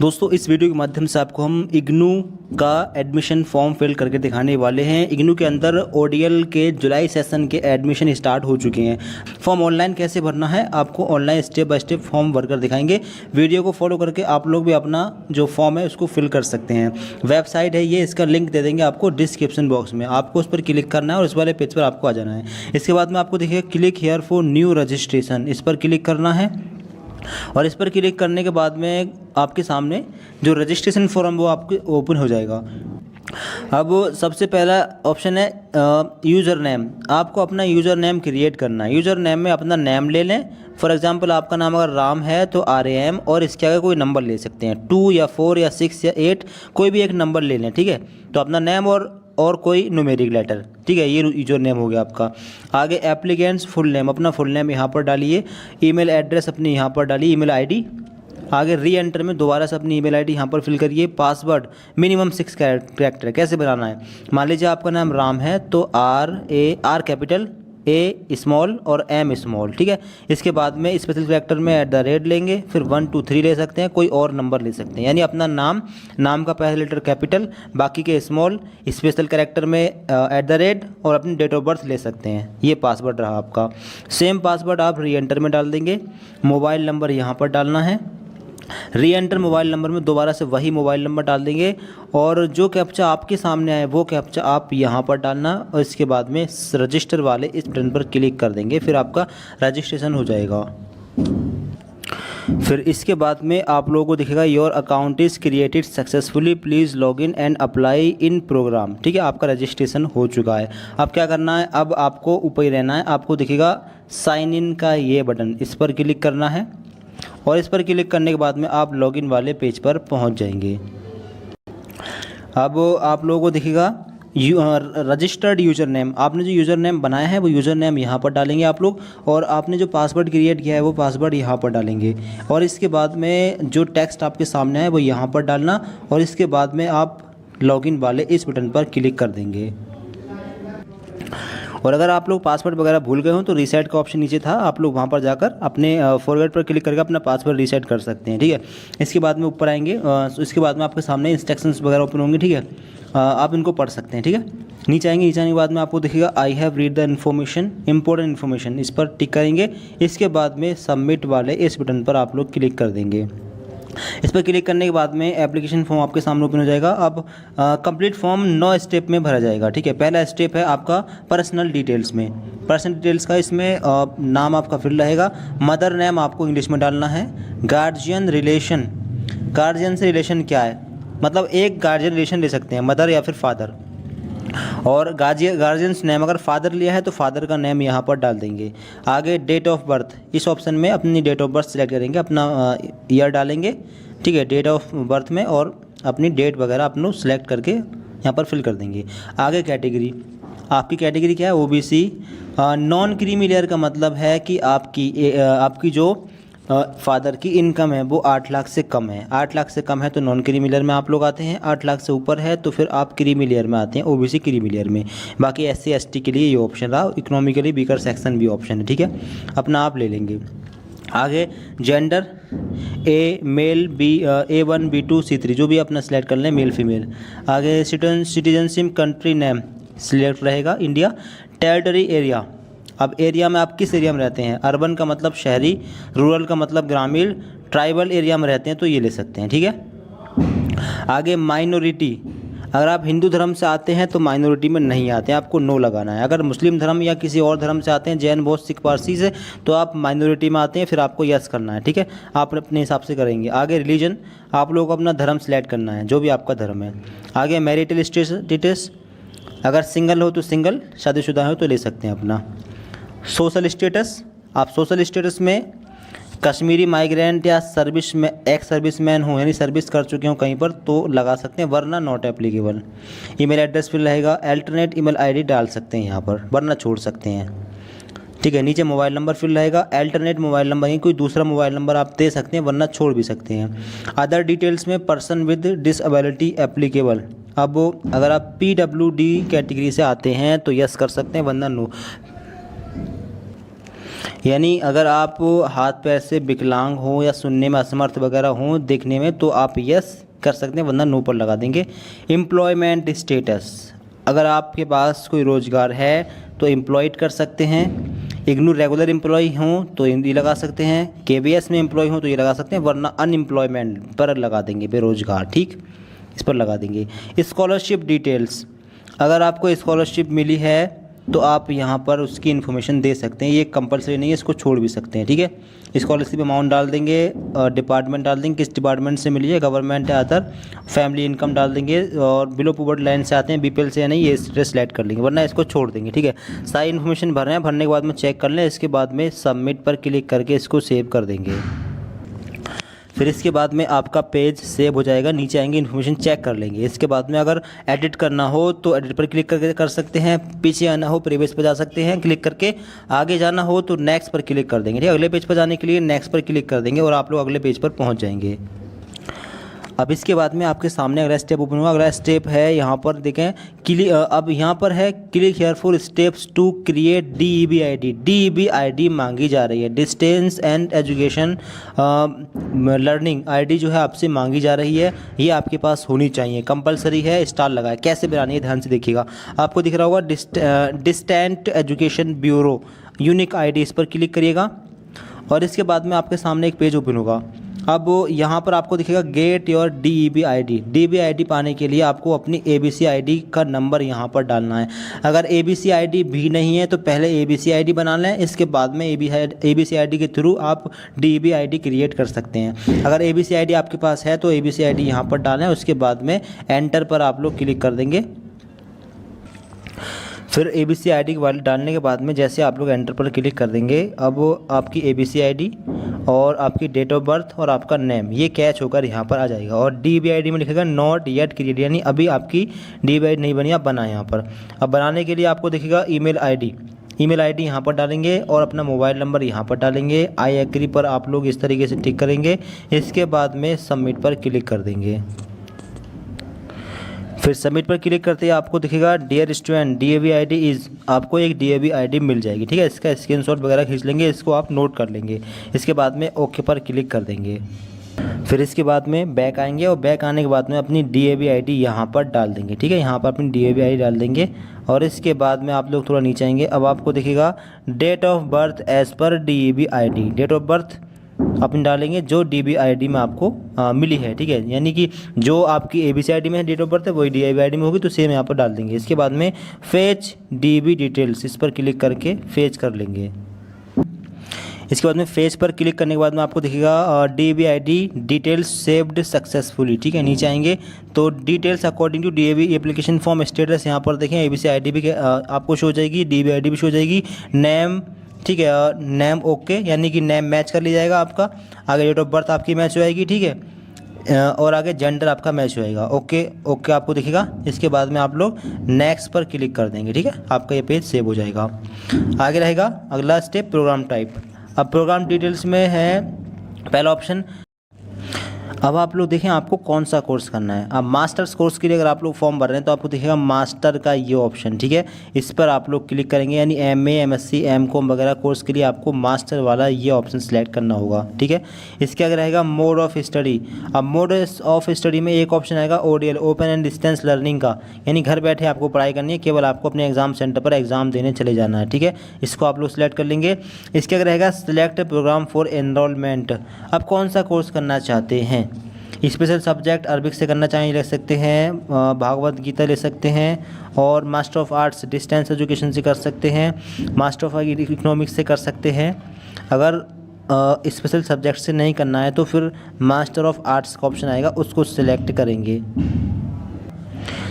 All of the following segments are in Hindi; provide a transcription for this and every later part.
दोस्तों इस वीडियो के माध्यम से आपको हम इग्नू का एडमिशन फॉर्म फिल करके दिखाने वाले हैं। इग्नू के अंदर ओडीएल के जुलाई सेशन के एडमिशन स्टार्ट हो चुके हैं। फॉर्म ऑनलाइन कैसे भरना है आपको online step by step form भरकर दिखाएंगे। वीडियो को फॉलो करके आप लोग भी अपना जो फॉर्म है उसको फिल कर सकते हैं। वेबसाइट है ये, इसका लिंक दे देंगे आपको डिस्क्रिप्शन बॉक्स में। आपको उस पर क्लिक करना है और इस वाले पेज पर आपको आ जाना है। इसके बाद में आपको देखिए click here for new registration, इस पर क्लिक करना है और इस पर क्लिक करने के बाद में आपके सामने जो रजिस्ट्रेशन फॉर्म वो आपके ओपन हो जाएगा। अब सबसे पहला ऑप्शन है यूज़र नेम। आपको अपना यूज़र नेम क्रिएट करना है। यूज़र नेम में अपना नेम ले लें। फॉर एग्जांपल आपका नाम अगर राम है तो RAM और इसके आगे कोई नंबर ले सकते हैं, 2 या 4 या 6 या 8 कोई भी एक नंबर ले लें, ठीक है। तो अपना नेम और कोई न्यूमेरिक लेटर, ठीक है। ये यूजर नेम हो गया आपका। आगे एप्लीकेंट्स फुल नेम, अपना फुल नेम यहाँ पर डालिए। ईमेल एड्रेस अपने यहाँ पर डालिए, ईमेल आईडी। आगे री एंटर में दोबारा से अपनी ईमेल आईडी यहाँ पर फिल करिए। पासवर्ड मिनिमम 6 कैरेक्टर कैसे बनाना है। मान लीजिए आपका नाम राम है तो R कैपिटल, A स्मॉल और M स्मॉल, ठीक है। इसके बाद में स्पेशल कैरेक्टर में @ लेंगे, फिर 1 2 3 ले सकते हैं, कोई और नंबर ले सकते हैं। यानी अपना नाम का पहला लेटर कैपिटल, बाकी के स्मॉल, स्पेशल कैरेक्टर में @ और अपनी डेट ऑफ बर्थ ले सकते हैं। ये पासवर्ड रहा आपका। सेम पासवर्ड आप री एंटर में डाल देंगे। मोबाइल नंबर यहाँ पर डालना है। री एंटर मोबाइल नंबर में दोबारा से वही मोबाइल नंबर डाल देंगे और जो कैप्चा आपके सामने आए वो कैप्चा आप यहाँ पर डालना और इसके बाद में रजिस्टर वाले इस बटन पर क्लिक कर देंगे। फिर आपका रजिस्ट्रेशन हो जाएगा। फिर इसके बाद में आप लोगों को दिखेगा your account is created successfully, please log in and apply in program, ठीक है। आपका रजिस्ट्रेशन हो चुका है। अब क्या करना है, अब आपको ऊपर ही रहना है। आपको दिखेगा साइन इन का ये बटन, इस पर क्लिक करना है और इस पर क्लिक करने के बाद में आप लॉगिन वाले पेज पर पहुंच जाएंगे। अब आप लोगों को दिखेगा रजिस्टर्ड यूज़र नेम। आपने जो यूज़र नेम बनाया है वो यूज़र नेम यहाँ पर डालेंगे आप लोग और आपने जो पासवर्ड क्रिएट किया है वो पासवर्ड यहाँ पर डालेंगे और इसके बाद में जो टेक्स्ट आपके सामने है वो यहाँ पर डालना और इसके बाद में आप लॉगिन वाले इस बटन पर क्लिक कर देंगे। और अगर आप लोग पासवर्ड वगैरह भूल गए हो तो रीसेट का ऑप्शन नीचे था, आप लोग वहाँ पर जाकर अपने फॉरवर्ड पर क्लिक करके अपना पासवर्ड रीसेट कर सकते हैं, ठीक है। इसके बाद में ऊपर आएंगे, इसके बाद में आपके सामने इंस्ट्रक्शंस वगैरह ओपन होंगे, ठीक है। आप इनको पढ़ सकते हैं, ठीक है। नीचे आएंगे, नीचे आने के बाद में आपको दिखेगा I have read the information, important information, इस पर टिक करेंगे। इसके बाद में सबमिट वाले इस बटन पर आप लोग क्लिक कर देंगे। इस पर क्लिक करने के बाद में एप्लीकेशन फॉर्म आपके सामने ओपन हो जाएगा। अब कंप्लीट फॉर्म 9 स्टेप में भरा जाएगा, ठीक है। पहला स्टेप है आपका पर्सनल डिटेल्स में। पर्सनल डिटेल्स का इसमें नाम आपका फिल रहेगा। मदर नेम आपको इंग्लिश में डालना है। गार्जियन रिलेशन, गार्जियन से रिलेशन क्या है, मतलब एक गार्जियन रिलेशन ले सकते हैं, मदर या फिर फादर। और गार्जियंस नेम अगर फादर लिया है तो फादर का नेम यहाँ पर डाल देंगे। आगे डेट ऑफ बर्थ, इस ऑप्शन में अपनी डेट ऑफ बर्थ सेलेक्ट करेंगे, अपना ईयर डालेंगे, ठीक है, डेट ऑफ बर्थ में, और अपनी डेट वगैरह अपनों सेलेक्ट करके यहाँ पर फिल कर देंगे। आगे कैटेगरी, आपकी कैटेगरी क्या है, OBC। नॉन क्रीमी लेयर का मतलब है कि आपकी जो फादर की इनकम है वो 8 लाख से कम है। 8 लाख से कम है तो नॉन क्रीमी लेयर में आप लोग आते हैं। 8 लाख से ऊपर है तो फिर आप क्रीमी लेयर में आते हैं, OBC क्रीमी लेयर में। बाकी SC ST के लिए ये ऑप्शन रहा। इकोनॉमिकली वीकर सेक्शन भी ऑप्शन है, ठीक है, अपना आप ले लेंगे। आगे gender A mail, B A1 B2 C3 जो भी अपना सेलेक्ट कर लें, मेल फीमेल। आगे सिटीजनशिप कंट्री नेम सिलेक्ट रहेगा इंडिया। टेरिटरी एरिया, अब एरिया में आप किस एरिया में रहते हैं, अर्बन का मतलब शहरी, रूरल का मतलब ग्रामीण, ट्राइबल एरिया में रहते हैं तो ये ले सकते हैं, ठीक है। आगे माइनॉरिटी, अगर आप हिंदू धर्म से आते हैं तो माइनॉरिटी में नहीं आते हैं, आपको नो लगाना है। अगर मुस्लिम धर्म या किसी और धर्म से आते हैं, जैन बौद्ध सिख पारसी से, तो आप माइनॉरिटी में आते हैं, फिर आपको यस करना है, ठीक है। आप अपने हिसाब से करेंगे। आगे रिलीजन, आप लोगों को अपना धर्म सेलेक्ट करना है जो भी आपका धर्म है। आगे मैरिटल स्टेटस, अगर सिंगल हो तो सिंगल, शादीशुदा हो तो ले सकते हैं अपना। सोशल स्टेटस, आप सोशल स्टेटस में कश्मीरी माइग्रेंट या सर्विस में एक्स सर्विसमैन हो, यानी सर्विस कर चुके हो कहीं पर तो लगा सकते हैं, वरना नॉट एप्लीकेबल। ईमेल एड्रेस फिर रहेगा। अल्टरनेट ईमेल आईडी डाल सकते हैं यहाँ पर, वरना छोड़ सकते हैं, ठीक है। नीचे मोबाइल नंबर फिर रहेगा। अल्टरनेट मोबाइल नंबर यानी कोई दूसरा मोबाइल नंबर आप दे सकते हैं, वरना छोड़ भी सकते हैं। अदर डिटेल्स में पर्सन विद डिसएबिलिटी एप्लीकेबल। अब अगर आप PWD कैटेगरी से आते हैं तो यस कर सकते हैं, वरना नो। यानी अगर आप हाथ पैर से विकलांग हो या सुनने में असमर्थ वगैरह हो देखने में, तो आप यस कर सकते हैं, वरना नो पर लगा देंगे। एम्प्लॉयमेंट स्टेटस, अगर आपके पास कोई रोज़गार है तो एम्प्लॉयड कर सकते हैं। इग्नू रेगुलर एम्प्लॉय हों तो ये लगा सकते हैं। केवीएस में एम्प्लॉय हों तो ये लगा सकते हैं, वरना अनएम्प्लॉयमेंट पर लगा देंगे, बेरोजगार, ठीक, इस पर लगा देंगे। स्कॉलरशिप डिटेल्स, अगर आपको स्कॉलरशिप मिली है तो आप यहाँ पर उसकी इन्फॉर्मेशन दे सकते हैं, ये कंपलसरी नहीं है, इसको छोड़ भी सकते हैं, ठीक है। स्कॉलरशिप अमाउंट डाल देंगे, डिपार्टमेंट डाल देंगे, किस डिपार्टमेंट से मिली है, गवर्नमेंट या अदर, फैमिली इनकम डाल देंगे, और बिलो पॉवर्टी लाइन से आते हैं, बीपीएल से या नहीं, ये सिलेक्ट कर लेंगे, वरना इसको छोड़ देंगे, ठीक है। सारी इन्फॉर्मेशन भर रहे हैं, भरने के बाद में चेक कर लें, इसके बाद में सबमिट पर क्लिक करके इसको सेव कर देंगे। फिर इसके बाद में आपका पेज सेव हो जाएगा, नीचे आएंगे, इन्फॉर्मेशन चेक कर लेंगे। इसके बाद में अगर एडिट करना हो तो एडिट पर क्लिक करके कर सकते हैं, पीछे आना हो प्रीवियस पर जा सकते हैं क्लिक करके, आगे जाना हो तो नेक्स्ट पर क्लिक कर देंगे, ठीक है। अगले पेज पर जाने के लिए नेक्स्ट पर क्लिक कर देंगे और आप लोग अगले पेज पर पहुँच जाएंगे। अब इसके बाद में आपके सामने अगला स्टेप ओपन हुआ। अगला स्टेप है यहाँ पर देखें, अब यहाँ पर है click here for steps to create DEB-ID। DEB-ID मांगी जा रही है, distance and education learning ID जो है आपसे मांगी जा रही है, ये आपके पास होनी चाहिए, कंपलसरी है, स्टार लगाए। कैसे बनानी है ध्यान से देखिएगा, आपको दिख रहा होगा distant education bureau unique ID, इस पर क्लिक करिएगा और इसके बाद में आपके सामने एक पेज ओपन होगा। अब यहाँ पर आपको दिखेगा गेट योर DEB-ID। DEB-ID पाने के लिए आपको अपनी ABC-ID का नंबर यहाँ पर डालना है। अगर ABC-ID भी नहीं है तो पहले ABC-ID बना लें, इसके बाद में ABC-ID के थ्रू आप DEB-ID क्रिएट कर सकते हैं। अगर ABC-ID आपके पास है तो ABC-ID यहाँ पर डालें, उसके बाद में एंटर पर आप लोग क्लिक कर देंगे। फिर ABC-ID वाले डालने के बाद में जैसे आप लोग एंटर पर क्लिक कर देंगे, अब आपकी ABC-ID और आपकी डेट ऑफ बर्थ और आपका नेम ये कैच होकर यहाँ पर आ जाएगा और DEB-ID में लिखेगा नॉट येट क्रिएट, यानी अभी आपकी DEB-ID नहीं बनी, आप बनाएं यहाँ पर। अब बनाने के लिए आपको दिखेगा ईमेल ID यहाँ पर डालेंगे और अपना मोबाइल नंबर यहाँ पर डालेंगे। आई एग्री पर आप लोग इस तरीके से टिक करेंगे, इसके बाद में सबमिट पर क्लिक कर देंगे। फिर सबमिट पर क्लिक करते ही आपको दिखेगा डियर स्टूडेंट DEB-ID इज़, आपको एक DEB-ID मिल जाएगी, ठीक है। इसका स्क्रीनशॉट वगैरह खींच लेंगे, इसको आप नोट कर लेंगे, इसके बाद में ओके पर क्लिक कर देंगे। फिर इसके बाद में बैक आएंगे और बैक आने के बाद में अपनी DEB-ID यहाँ पर डाल देंगे, ठीक है। यहाँ पर अपनी DEB-ID डाल देंगे और इसके बाद में आप लोग थोड़ा नीचे आएंगे। अब आपको दिखेगा date of birth as per DEB-ID, date of birth अपन डालेंगे जो DEB-ID में आपको मिली है, ठीक है। यानी कि जो आपकी ABC-ID में डेट ऑफ बर्थ है वही DEB-ID में होगी, तो सेम यहाँ पर डाल देंगे। इसके बाद में फेच DEB डिटेल्स, इस पर क्लिक करके फेच कर लेंगे। इसके बाद में फेच पर क्लिक करने के बाद में आपको दिखेगा DEB-ID डिटेल्स सेव्ड सक्सेसफुली, ठीक है। नीचे आएंगे तो details according to DEB application form status, यहाँ पर देखें ABC-ID भी आपको शो हो जाएगी, DEB-ID भी शो हो जाएगी, नेम, ठीक है, नेम ओके, यानी कि नेम मैच कर लिया जाएगा आपका, आगे डेट ऑफ बर्थ आपकी मैच हो जाएगी, ठीक है, और आगे जेंडर आपका मैच होएगा, ओके ओके आपको दिखेगा। इसके बाद में आप लोग नेक्स्ट पर क्लिक कर देंगे, ठीक है, आपका ये पेज सेव हो जाएगा। आगे रहेगा अगला स्टेप प्रोग्राम टाइप। अब प्रोग्राम डिटेल्स में है पहला ऑप्शन। अब आप लोग देखें आपको कौन सा कोर्स करना है। अब मास्टर्स कोर्स के लिए अगर आप लोग फॉर्म भर रहे हैं तो आपको दिखेगा मास्टर का ये ऑप्शन, ठीक है, इस पर आप लोग क्लिक करेंगे, यानी MA MSc M.Com वगैरह कोर्स के लिए आपको मास्टर वाला ये ऑप्शन सेलेक्ट करना होगा, ठीक है। इसके आगे रहेगा मोड ऑफ स्टडी। अब मोड ऑफ स्टडी में एक ऑप्शन आएगा ODL, open and distance learning का, यानी घर बैठे आपको पढ़ाई करनी है, केवल आपको अपने एग्जाम सेंटर पर एग्जाम देने चले जाना है, ठीक है, इसको आप लोग सेलेक्ट कर लेंगे। इसके आगे रहेगा सिलेक्ट प्रोग्राम फॉर एनरोलमेंट। अब कौन सा कोर्स करना चाहते हैं, स्पेशल सब्जेक्ट अरबिक से करना चाहें ले सकते हैं, भागवत गीता ले सकते हैं, और master of arts distance education से कर सकते हैं, मास्टर ऑफ इकोनॉमिक्स से कर सकते हैं। अगर स्पेशल सब्जेक्ट से नहीं करना है तो फिर मास्टर ऑफ आर्ट्स का ऑप्शन आएगा, उसको सिलेक्ट करेंगे।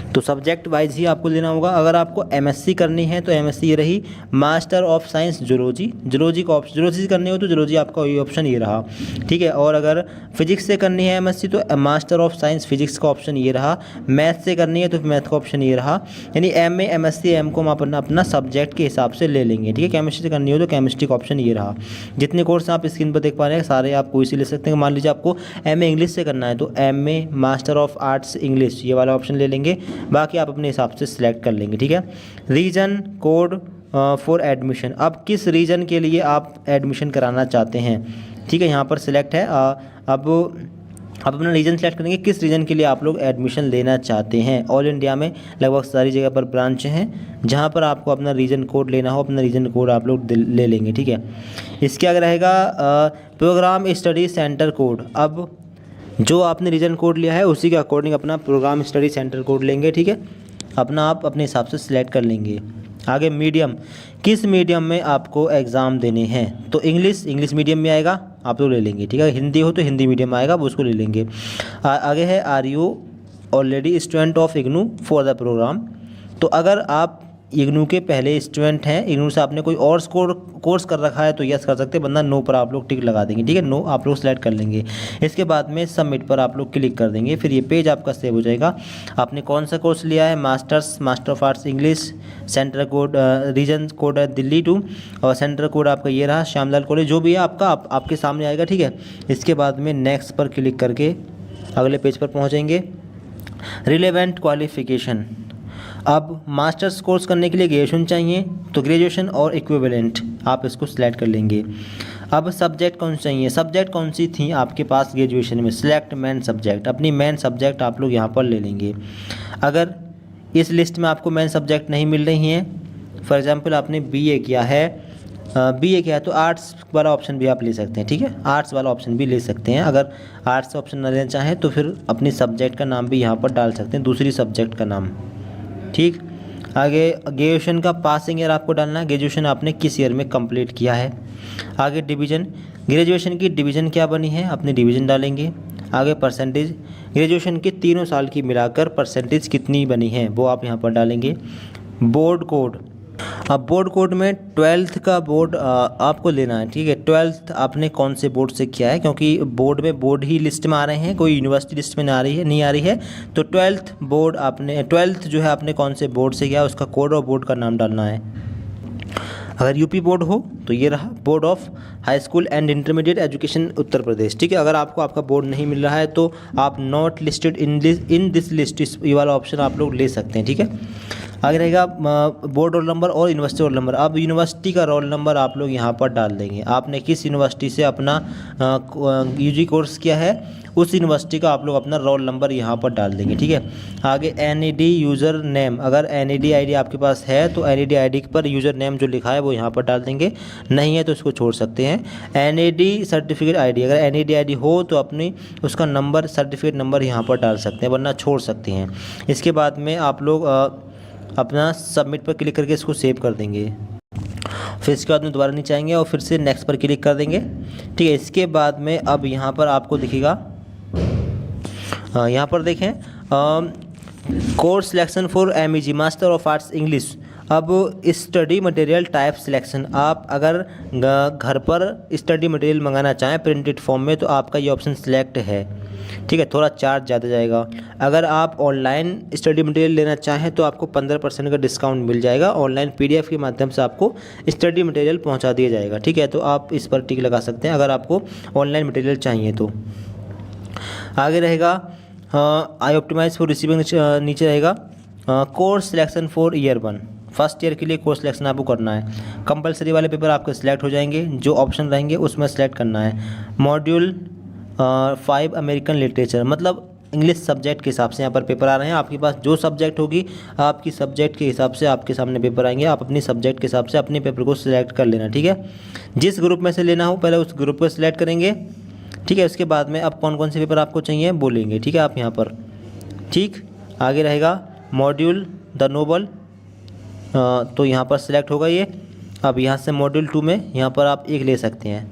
तो सब्जेक्ट वाइज ही आपको लेना होगा। अगर आपको MSc करनी है तो MSc ये रही, master of science zoology, zoology का ऑप्शन, जूलॉजी से करनी हो तो जूलॉजी आपका ये ऑप्शन ये रहा, ठीक है। और अगर फिजिक्स से करनी है MSc तो मास्टर ऑफ साइंस फिजिक्स का ऑप्शन ये रहा, मैथ से करनी है तो मैथ का ऑप्शन ये रहा, यानी MA MSc M.Com आप अपना सब्जेक्ट के हिसाब से ले लेंगे, ठीक है। केमिस्ट्री से करनी हो तो केमिस्ट्री का ऑप्शन ये रहा। जितने कोर्स आप स्क्रीन पर देख पा रहे हैं सारे आप कोई से ले सकते हैं। मान लीजिए आपको MA इंग्लिश से करना है तो MA master of arts English ये वाला ऑप्शन ले लेंगे, बाकी आप अपने हिसाब से सिलेक्ट कर लेंगे, ठीक है। रीजन कोड फॉर एडमिशन, अब किस रीजन के लिए आप एडमिशन कराना चाहते हैं, ठीक है। यहाँ पर सिलेक्ट है। अब आप अपना रीजन सेलेक्ट करेंगे, किस रीजन के लिए आप लोग एडमिशन लेना चाहते हैं। ऑल इंडिया में लगभग सारी जगह पर ब्रांच हैं, जहाँ पर आपको अपना रीजन कोड लेना हो अपना रीजन कोड आप लोग ले लेंगे, ठीक है। इसके आगे रहेगा प्रोग्राम स्टडी सेंटर कोड। अब जो आपने रीजन कोड लिया है उसी के अकॉर्डिंग अपना प्रोग्राम स्टडी सेंटर कोड लेंगे, ठीक है। अपना आप अपने हिसाब से सिलेक्ट कर लेंगे। आगे मीडियम, किस मीडियम में आपको एग्ज़ाम देने हैं, तो इंग्लिश मीडियम में आएगा, आप लोग ले लेंगे, ठीक है। हिंदी हो तो हिंदी मीडियम में आएगा, वो उसको ले लेंगे। आगे है are you already student of IGNOU for the program, तो अगर आप इग्नू के पहले स्टूडेंट हैं, इग्नू से आपने कोई और कोर्स कर रखा है तो यस कर सकते हैं, वरना नो पर आप लोग टिक लगा देंगे, ठीक है। नो आप लोग सेलेक्ट कर लेंगे। इसके बाद में सबमिट पर आप लोग क्लिक कर देंगे, फिर ये पेज आपका सेव हो जाएगा। आपने कौन सा कोर्स लिया है, master of arts English, centre code region code है दिल्ली 2 और सेंटर कोड आपका ये रहा श्यामलाल कॉलेज, जो भी है आपका आपके सामने आएगा, ठीक है। इसके बाद में नेक्स्ट पर क्लिक करके अगले पेज पर पहुँचेंगे। रिलेवेंट क्वालिफिकेशन, अब मास्टर्स कोर्स करने के लिए ग्रेजुएशन चाहिए तो ग्रेजुएशन और इक्विवेलेंट आप इसको सिलेक्ट कर लेंगे। अब सब्जेक्ट कौन चाहिए, सब्जेक्ट कौन सी थी आपके पास ग्रेजुएशन में, सिलेक्ट मेन सब्जेक्ट, अपनी मेन सब्जेक्ट आप लोग यहाँ पर ले लेंगे। अगर इस लिस्ट में आपको मेन सब्जेक्ट नहीं मिल रही हैं, फॉर एग्जांपल आपने बीए किया है तो आर्ट्स वाला ऑप्शन भी आप ले सकते हैं, ठीक है। आर्ट्स वाला ऑप्शन भी ले सकते हैं। अगर आर्ट्स ऑप्शन न लेना चाहें तो फिर अपनी सब्जेक्ट का नाम भी यहाँ पर डाल सकते हैं, दूसरी सब्जेक्ट का नाम, ठीक। आगे ग्रेजुएशन का पासिंग ईयर आपको डालना है, ग्रेजुएशन आपने किस ईयर में कंप्लीट किया है। आगे डिवीज़न, ग्रेजुएशन की डिवीज़न क्या बनी है, अपनी डिवीज़न डालेंगे। आगे परसेंटेज, ग्रेजुएशन के तीनों साल की मिलाकर परसेंटेज कितनी बनी है वो आप यहाँ पर डालेंगे। बोर्ड कोड, अब बोर्ड कोड में 12th का बोर्ड आपको लेना है, ठीक है। 12th आपने कौन से बोर्ड से किया है, क्योंकि बोर्ड में बोर्ड ही लिस्ट में आ रहे हैं, कोई यूनिवर्सिटी लिस्ट में नहीं आ रही है, तो 12th बोर्ड आपने 12th जो है आपने कौन से बोर्ड से किया उसका कोड और बोर्ड का नाम डालना है। अगर यूपी बोर्ड हो तो ये रहा board of high school and intermediate education Uttar Pradesh, ठीक है। अगर आपको आपका बोर्ड नहीं मिल रहा है तो आप not listed in this list, ये वाला ऑप्शन आप लोग ले सकते हैं, ठीक है। आगे रहेगा बोर्ड रोल नंबर और यूनिवर्सिटी रोल नंबर। अब यूनिवर्सिटी का रोल नंबर आप लोग यहाँ पर डाल देंगे, आपने किस यूनिवर्सिटी से अपना यूजी कोर्स किया है उस यूनिवर्सिटी का आप लोग अपना रोल नंबर यहाँ पर डाल देंगे, ठीक है। आगे एनईडी यूज़र नेम, अगर एनईडी आईडी आपके पास है तो एनईडी आईडी पर यूज़र नेम जो लिखा है वो यहाँ पर डाल देंगे, नहीं है तो इसको छोड़ सकते हैं। एनईडी सर्टिफिकेट आईडी, अगर एनईडी आईडी हो तो अपनी उसका नंबर सर्टिफिकेट नंबर यहाँ पर डाल सकते हैं, वरना छोड़ सकते हैं। इसके बाद में आप लोग अपना सबमिट पर क्लिक करके इसको सेव कर देंगे। फिर इसके बाद में दोबारा नीचे आएंगे और फिर से नेक्स्ट पर क्लिक कर देंगे, ठीक है। इसके बाद में अब यहाँ पर आपको दिखेगा, यहाँ पर देखें course selection for MEG master of arts English. अब स्टडी मटेरियल टाइप सिलेक्शन, आप अगर घर पर स्टडी मटेरियल मंगाना चाहें प्रिंटेड फॉर्म में तो आपका ये ऑप्शन सिलेक्ट है, ठीक है। थोड़ा चार्ज ज़्यादा जाएगा। अगर आप ऑनलाइन स्टडी मटेरियल लेना चाहें तो आपको 15% का डिस्काउंट मिल जाएगा, ऑनलाइन PDF के माध्यम से आपको स्टडी मटेरियल पहुंचा दिया जाएगा, ठीक है। तो आप इस पर टिक लगा सकते हैं अगर आपको ऑनलाइन मटेरियल चाहिए तो। आगे रहेगा आई ऑप्टिमाइज फॉर रिसीविंग, नीचे रहेगा course selection for year 1, first year के लिए कोर्स सिलेक्शन आपको करना है। कंपलसरी वाले पेपर आपके सिलेक्ट हो जाएंगे, जो ऑप्शन रहेंगे उसमें सेलेक्ट करना है। मॉड्यूल 5 अमेरिकन लिटरेचर, मतलब इंग्लिश सब्जेक्ट के हिसाब से यहाँ पर पेपर आ रहे हैं। आपके पास जो सब्जेक्ट होगी आपकी सब्जेक्ट के हिसाब से आपके सामने पेपर आएंगे, आप अपनी सब्जेक्ट के हिसाब से अपने पेपर को सिलेक्ट कर लेना, ठीक है। जिस ग्रुप में से लेना हो पहले उस ग्रुप को सिलेक्ट करेंगे, ठीक है। उसके बाद में अब कौन कौन से पेपर आपको चाहिए बोलेंगे, ठीक है, आप यहाँ पर, ठीक। आगे रहेगा मॉड्यूल द नोबल, तो यहाँ पर सिलेक्ट होगा ये। अब यहाँ से मॉड्यूल 2 में यहाँ पर आप एक ले सकते हैं,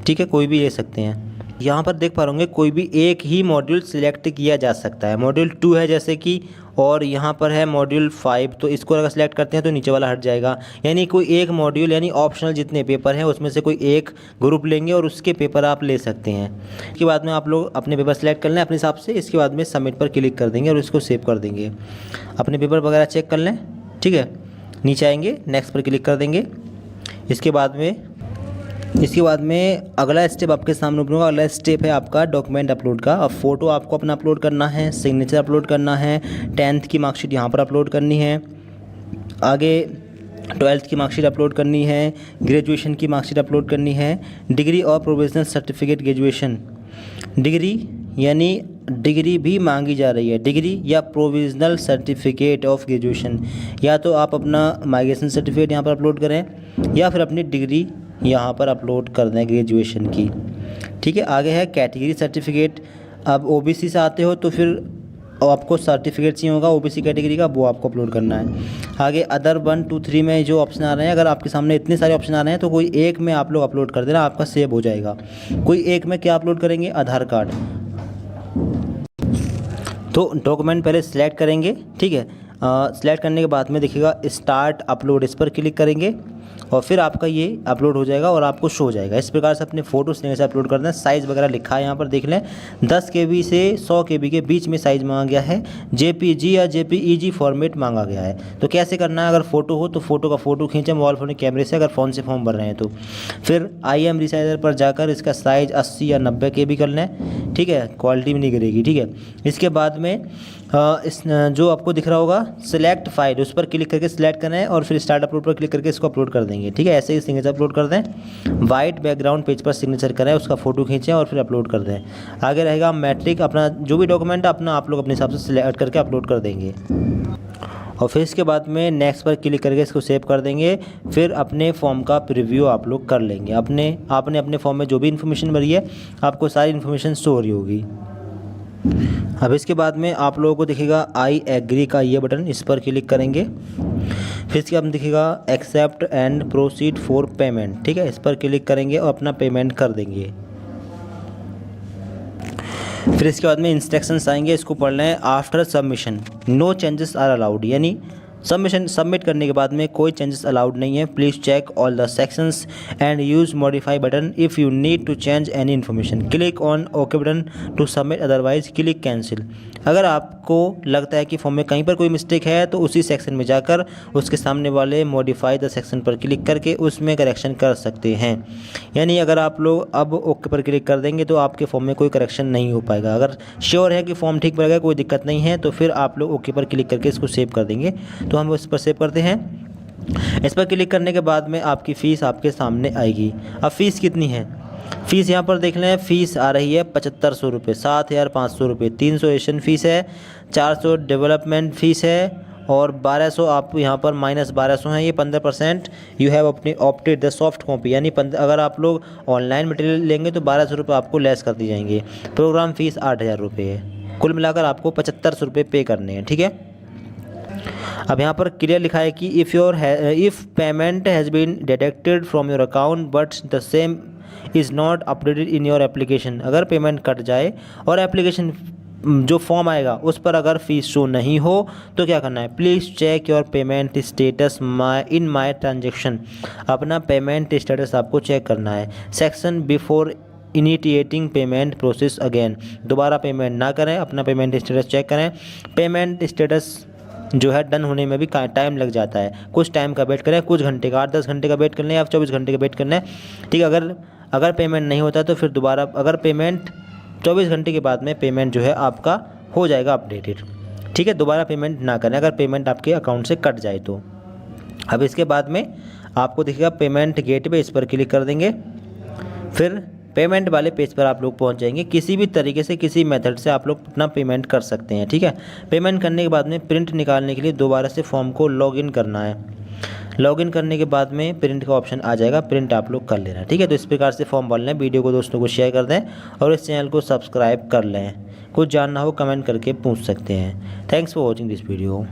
ठीक है, कोई भी ले सकते हैं। यहाँ पर देख पा रहे कोई भी एक ही मॉड्यूल सिलेक्ट किया जा सकता है। मॉड्यूल 2 है जैसे कि, और यहाँ पर है मॉड्यूल 5, तो इसको अगर सेलेक्ट करते हैं तो नीचे वाला हट जाएगा। यानी कोई एक मॉड्यूल, यानी ऑप्शनल जितने पेपर हैं उसमें से कोई एक ग्रुप लेंगे और उसके पेपर आप ले सकते हैं। इसके बाद में आप लोग अपने पेपर सेलेक्ट कर लें अपने हिसाब से। इसके बाद में सबमिट पर क्लिक कर देंगे और इसको सेव कर देंगे। अपने पेपर वगैरह चेक कर लें, ठीक है। नीचे आएंगे, नेक्स्ट पर क्लिक कर देंगे। इसके बाद में अगला स्टेप आपके सामने ओपन होगा। अगला स्टेप है आपका डॉक्यूमेंट अपलोड का। अब फ़ोटो आपको अपना अपलोड करना है, सिग्नेचर अपलोड करना है, 10th की मार्कशीट यहाँ पर अपलोड करनी है। आगे ट्वेल्थ की मार्कशीट अपलोड करनी है, ग्रेजुएशन की मार्कशीट अपलोड करनी है, डिग्री और प्रोविजनल सर्टिफिकेट ग्रेजुएशन। डिग्री यानी डिग्री भी मांगी जा रही है, डिग्री या प्रोविजनल सर्टिफिकेट ऑफ ग्रेजुएशन। या तो आप अपना माइग्रेशन सर्टिफिकेट यहाँ पर अपलोड करें या फिर अपनी डिग्री यहाँ पर अपलोड कर दें ग्रेजुएशन की। ठीक है, आगे है कैटेगरी सर्टिफिकेट। अब ओबीसी से आते हो तो फिर आपको सर्टिफिकेट चाहिए होगा ओबीसी कैटेगरी का, वो आपको अपलोड करना है। आगे अदर 1 2 3 में जो ऑप्शन आ रहे हैं, अगर आपके सामने इतने सारे ऑप्शन आ रहे हैं तो कोई एक में आप लोग अपलोड कर देना, आपका सेव हो जाएगा। कोई एक में क्या अपलोड करेंगे? आधार कार्ड। तो डॉक्यूमेंट पहले सिलेक्ट करेंगे, ठीक है। सिलेक्ट करने के बाद में देखिएगा स्टार्ट अपलोड, इस पर क्लिक करेंगे और फिर आपका ये अपलोड हो जाएगा और आपको शो हो जाएगा। इस प्रकार से अपने फ़ोटो से अपलोड करना है। साइज़ वगैरह लिखा है यहाँ पर, देख लें 10 KB से 100 KB के बीच में साइज़ मांगा गया है। JPG या JPEG फॉर्मेट मांगा गया है। तो कैसे करना है? अगर फ़ोटो हो तो फ़ोटो का फ़ोटो खींचें मोबाइल फ़ोन कैमरे से, अगर फ़ोन से फॉर्म भर रहे हैं तो। फिर IM रिसाइजर पर जाकर इसका साइज़ 80 या 90 KB कर लें, ठीक है, क्वालिटी भी नहीं गिरेगी, ठीक है। इसके बाद में इस जो आपको दिख रहा होगा सिलेक्ट फाइल, उस पर क्लिक करके सिलेक्ट करना है और फिर स्टार्ट अपलोड पर क्लिक करके इसको अपलोड कर देंगे, ठीक है। ऐसे ही सिग्नेचर अपलोड कर दें। वाइट बैकग्राउंड पेज पर सिग्नेचर करें, उसका फ़ोटो खींचें और फिर अपलोड कर दें। आगे रहेगा मैट्रिक, अपना जो भी डॉक्यूमेंट अपना आप लोग अपने हिसाब से सिलेक्ट करके अपलोड कर देंगे और फिर इसके बाद में नेक्स्ट पर क्लिक करके इसको सेव कर देंगे। फिर अपने फॉर्म का प्रीव्यू आप लोग कर लेंगे। आपने अपने फॉर्म में जो भी इन्फॉर्मेशन भरी है आपको सारी इन्फॉर्मेशन शो हो रही होगी। अब इसके बाद में आप लोगों को दिखेगा आई एग्री का ये बटन, इस पर क्लिक करेंगे। फिर इसके बाद में दिखेगा accept and proceed for payment, ठीक है, इस पर क्लिक करेंगे और अपना पेमेंट कर देंगे। फिर इसके बाद में इंस्ट्रक्शंस आएंगे, इसको पढ़ लें। After submission no changes are allowed, यानी सबमिट करने के बाद में कोई चेंजेस अलाउड नहीं है। Please check all the sections and use modify button if you need to change any information. Click on okay button to submit, otherwise click cancel. अगर आपको लगता है कि फॉर्म में कहीं पर कोई मिस्टेक है तो उसी सेक्शन में जाकर उसके सामने वाले मॉडिफाई द सेक्शन पर क्लिक करके उसमें करेक्शन कर सकते हैं। यानी अगर आप लोग अब ओके पर क्लिक कर देंगे तो आपके फॉर्म में कोई करेक्शन नहीं हो पाएगा। अगर श्योर है कि फॉर्म ठीक बनेगा, कोई दिक्कत नहीं है, तो फिर आप लोग ओके पर क्लिक करके इसको सेव कर देंगे। तो हम इस पर सेव करते हैं। इस पर क्लिक करने के बाद में आपकी फ़ीस आपके सामने आएगी। अब फ़ीस कितनी है? फ़ीस यहाँ पर देख लें, फ़ीस आ रही है 7500 रुपये, 7500 रुपये, 300 एशियन फ़ीस है, 400 डेवलपमेंट फ़ीस है और 1200 आप यहाँ पर -1200 हैं, ये 15% यू हैव अपनी ऑप्टेड द सॉफ्ट कॉपी, यानी अगर आप लोग ऑनलाइन मटेरियल लेंगे तो 1200 रुपये आपको लेस कर दी जाएंगे। प्रोग्राम फ़ीस 8000 रुपये है। कुल मिलाकर आपको 7500 रुपये पे करने हैं, ठीक है। अब यहाँ पर क्लियर लिखा है कि if payment has been deducted from your account but the same is not updated in your application, अगर पेमेंट कट जाए और एप्लीकेशन जो फॉर्म आएगा उस पर अगर फ़ीस शो नहीं हो तो क्या करना है? Please check your payment status in my transaction, अपना पेमेंट स्टेटस आपको चेक करना है। Section before initiating payment process again, दोबारा पेमेंट ना करें, अपना पेमेंट स्टेटस चेक करें। पेमेंट स्टेटस जो है डन होने में भी टाइम लग जाता है, कुछ टाइम का वेट करें, कुछ घंटे का, 8-10 घंटे का वेट कर लें या 24 घंटे का वेट कर लें, ठीक है। अगर पेमेंट नहीं होता तो फिर दोबारा, अगर पेमेंट 24 घंटे के बाद में पेमेंट जो है आपका हो जाएगा अपडेटेड, ठीक है। दोबारा पेमेंट ना करें अगर पेमेंट आपके अकाउंट से कट जाए तो। अब इसके बाद में आपको दिखेगा पेमेंट गेटवे, इस पर क्लिक कर देंगे। फिर पेमेंट वाले पेज पर आप लोग पहुंच जाएंगे। किसी भी तरीके से, किसी मेथड से आप लोग अपना पेमेंट कर सकते हैं, ठीक है। पेमेंट करने के बाद में प्रिंट निकालने के लिए दोबारा से फॉर्म को लॉगिन करना है। लॉगिन करने के बाद में प्रिंट का ऑप्शन आ जाएगा, प्रिंट आप लोग कर लेना, ठीक है। तो इस प्रकार से फॉर्म भर लें। वीडियो को दोस्तों को शेयर कर दें और इस चैनल को सब्सक्राइब कर लें। कुछ जानना हो कमेंट करके पूछ सकते हैं। Thanks for watching this video.